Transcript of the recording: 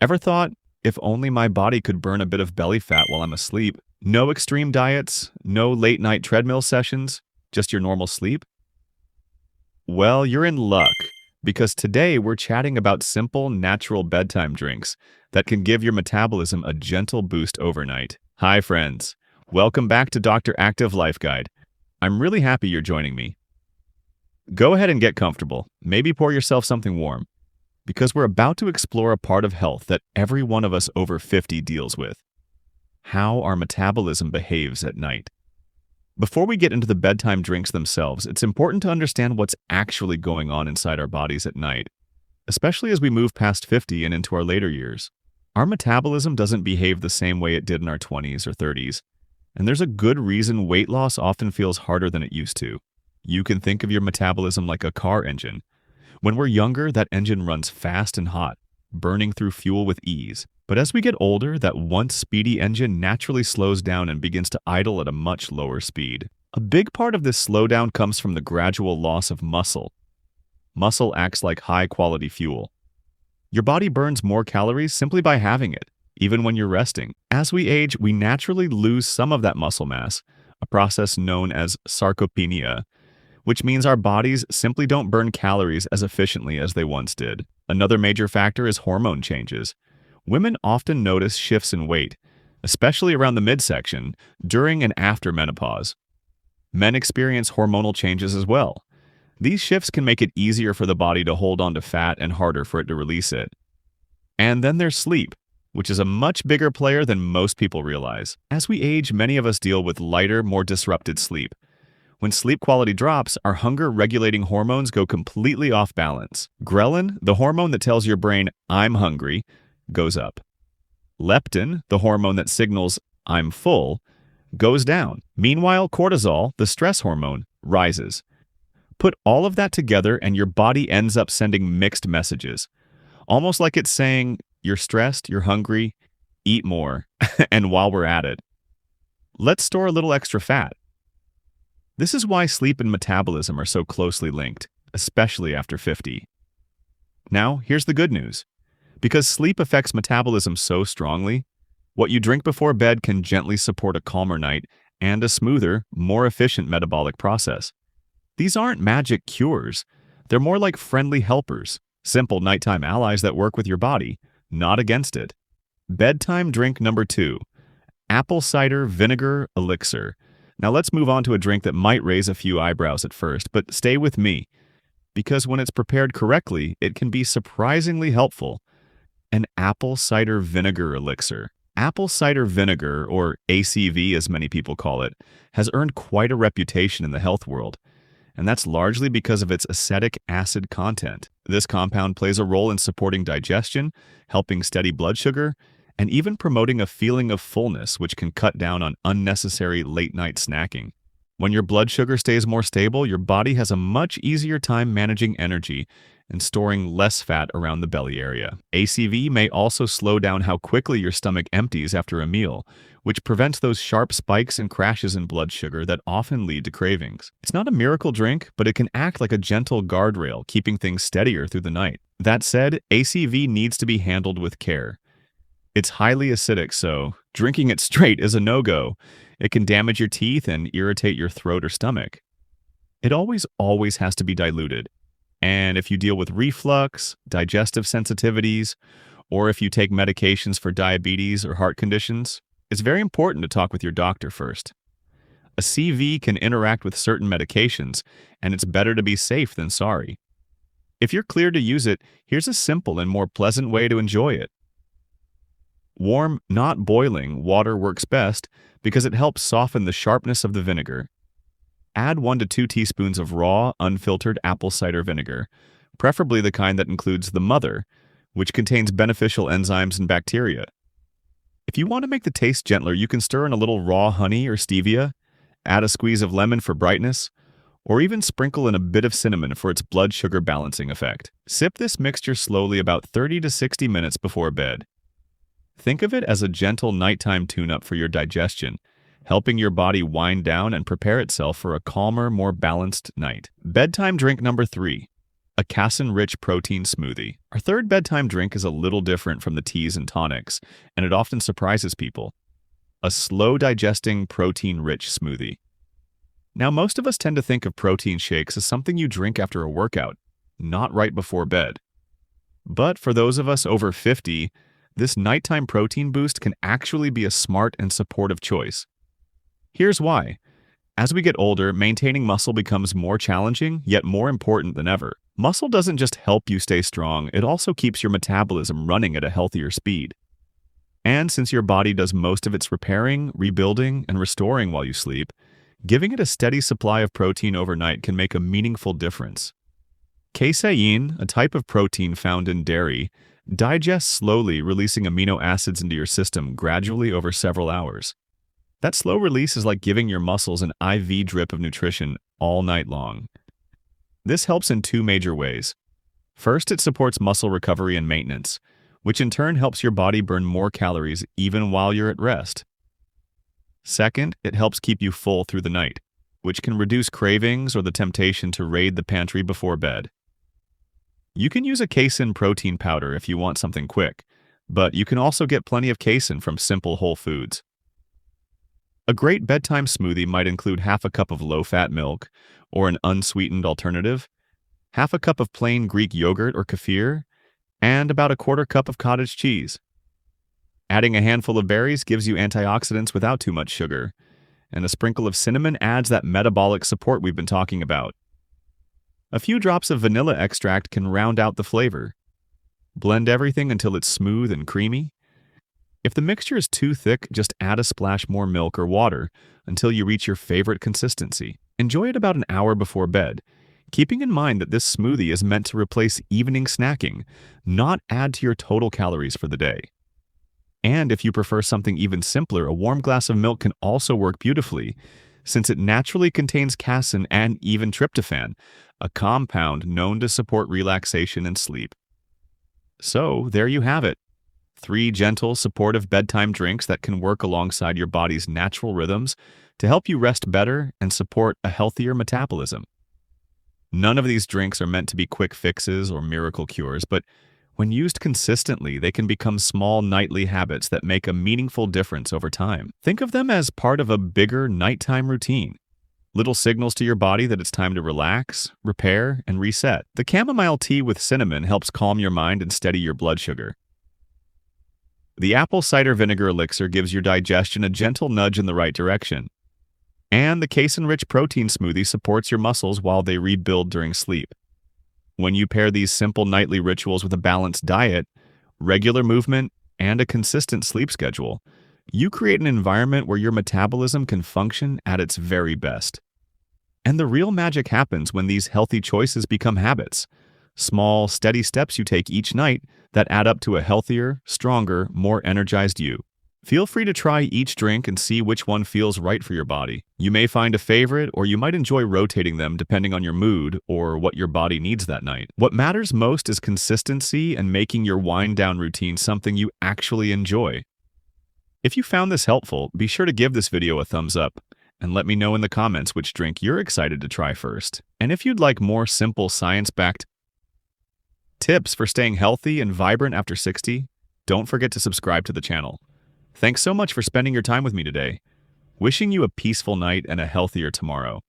Ever thought, if only my body could burn a bit of belly fat while I'm asleep? No extreme diets, no late night treadmill sessions, just your normal sleep? Well, you're in luck, because today we're chatting about simple, natural bedtime drinks that can give your metabolism a gentle boost overnight. Hi, friends. Welcome back to Dr. Active Life Guide. I'm really happy you're joining me. Go ahead and get comfortable. Maybe pour yourself something warm, because we're about to explore a part of health that every one of us over 50 deals with: how our metabolism behaves at night. Before we get into the bedtime drinks themselves, it's important to understand what's actually going on inside our bodies at night, especially as we move past 50 and into our later years. Our metabolism doesn't behave the same way it did in our 20s or 30s, and there's a good reason weight loss often feels harder than it used to. You can think of your metabolism like a car engine. When we're younger, that engine runs fast and hot, burning through fuel with ease. But as we get older, that once speedy engine naturally slows down and begins to idle at a much lower speed. A big part of this slowdown comes from the gradual loss of muscle. Muscle acts like high-quality fuel. Your body burns more calories simply by having it, even when you're resting. As we age, we naturally lose some of that muscle mass, a process known as sarcopenia, which means our bodies simply don't burn calories as efficiently as they once did. Another major factor is hormone changes. Women often notice shifts in weight, especially around the midsection, during and after menopause. Men experience hormonal changes as well. These shifts can make it easier for the body to hold on to fat and harder for it to release it. And then there's sleep, which is a much bigger player than most people realize. As we age, many of us deal with lighter, more disrupted sleep. When sleep quality drops, our hunger-regulating hormones go completely off balance. Ghrelin, the hormone that tells your brain, "I'm hungry," goes up. Leptin, the hormone that signals, "I'm full," goes down. Meanwhile, cortisol, the stress hormone, rises. Put all of that together and your body ends up sending mixed messages. Almost like it's saying, "You're stressed, you're hungry, eat more." And while we're at it, let's store a little extra fat. This is why sleep and metabolism are so closely linked, especially after 50. Now, here's the good news. Because sleep affects metabolism so strongly, what you drink before bed can gently support a calmer night and a smoother, more efficient metabolic process. These aren't magic cures. They're more like friendly helpers, simple nighttime allies that work with your body, not against it. Bedtime drink number 2, Apple Cider Vinegar Elixir. Now let's move on to a drink that might raise a few eyebrows at first, but stay with me, because when it's prepared correctly, it can be surprisingly helpful. An apple cider vinegar elixir. Apple cider vinegar, or ACV as many people call it, has earned quite a reputation in the health world, and that's largely because of its acetic acid content. This compound plays a role in supporting digestion, helping steady blood sugar, and even promoting a feeling of fullness, which can cut down on unnecessary late-night snacking. When your blood sugar stays more stable, your body has a much easier time managing energy and storing less fat around the belly area. ACV may also slow down how quickly your stomach empties after a meal, which prevents those sharp spikes and crashes in blood sugar that often lead to cravings. It's not a miracle drink, but it can act like a gentle guardrail, keeping things steadier through the night. That said, ACV needs to be handled with care. It's highly acidic, so drinking it straight is a no-go. It can damage your teeth and irritate your throat or stomach. It always has to be diluted. And if you deal with reflux, digestive sensitivities, or if you take medications for diabetes or heart conditions, it's very important to talk with your doctor first. A CV can interact with certain medications, and it's better to be safe than sorry. If you're clear to use it, here's a simple and more pleasant way to enjoy it. Warm, not boiling, water works best because it helps soften the sharpness of the vinegar. Add 1 to 2 teaspoons of raw, unfiltered apple cider vinegar, preferably the kind that includes the mother, which contains beneficial enzymes and bacteria. If you want to make the taste gentler, you can stir in a little raw honey or stevia, add a squeeze of lemon for brightness, or even sprinkle in a bit of cinnamon for its blood sugar balancing effect. Sip this mixture slowly about 30 to 60 minutes before bed. Think of it as a gentle nighttime tune-up for your digestion, helping your body wind down and prepare itself for a calmer, more balanced night. Bedtime drink number 3, A casein-rich protein smoothie. Our third bedtime drink is a little different from the teas and tonics, and it often surprises people. A slow-digesting, protein-rich smoothie. Now, most of us tend to think of protein shakes as something you drink after a workout, not right before bed. But for those of us over 50, this nighttime protein boost can actually be a smart and supportive choice. Here's why. As we get older, maintaining muscle becomes more challenging, yet more important than ever. Muscle doesn't just help you stay strong, it also keeps your metabolism running at a healthier speed. And since your body does most of its repairing, rebuilding, and restoring while you sleep, giving it a steady supply of protein overnight can make a meaningful difference. Casein, a type of protein found in dairy, digests slowly, releasing amino acids into your system gradually over several hours. That slow release is like giving your muscles an IV drip of nutrition all night long. This helps in two major ways. First, it supports muscle recovery and maintenance, which in turn helps your body burn more calories even while you're at rest. Second, it helps keep you full through the night, which can reduce cravings or the temptation to raid the pantry before bed. You can use a casein protein powder if you want something quick, but you can also get plenty of casein from simple whole foods. A great bedtime smoothie might include half a cup of low-fat milk, or an unsweetened alternative, half a cup of plain Greek yogurt or kefir, and about a quarter cup of cottage cheese. Adding a handful of berries gives you antioxidants without too much sugar, and a sprinkle of cinnamon adds that metabolic support we've been talking about. A few drops of vanilla extract can round out the flavor. Blend everything until it's smooth and creamy. If the mixture is too thick, just add a splash more milk or water until you reach your favorite consistency. Enjoy it about an hour before bed, keeping in mind that this smoothie is meant to replace evening snacking, not add to your total calories for the day. And if you prefer something even simpler, a warm glass of milk can also work beautifully, since it naturally contains casein and even tryptophan, a compound known to support relaxation and sleep. So, there you have it. 3 gentle, supportive bedtime drinks that can work alongside your body's natural rhythms to help you rest better and support a healthier metabolism. None of these drinks are meant to be quick fixes or miracle cures, but when used consistently, they can become small nightly habits that make a meaningful difference over time. Think of them as part of a bigger nighttime routine. Little signals to your body that it's time to relax, repair, and reset. The chamomile tea with cinnamon helps calm your mind and steady your blood sugar. The apple cider vinegar elixir gives your digestion a gentle nudge in the right direction. And the casein-rich protein smoothie supports your muscles while they rebuild during sleep. When you pair these simple nightly rituals with a balanced diet, regular movement, and a consistent sleep schedule, you create an environment where your metabolism can function at its very best. And the real magic happens when these healthy choices become habits. Small, steady steps you take each night that add up to a healthier, stronger, more energized you. Feel free to try each drink and see which one feels right for your body. You may find a favorite, or you might enjoy rotating them depending on your mood or what your body needs that night. What matters most is consistency and making your wind-down routine something you actually enjoy. If you found this helpful, be sure to give this video a thumbs up and let me know in the comments which drink you're excited to try first. And if you'd like more simple science-backed tips for staying healthy and vibrant after 60, don't forget to subscribe to the channel. Thanks so much for spending your time with me today. Wishing you a peaceful night and a healthier tomorrow.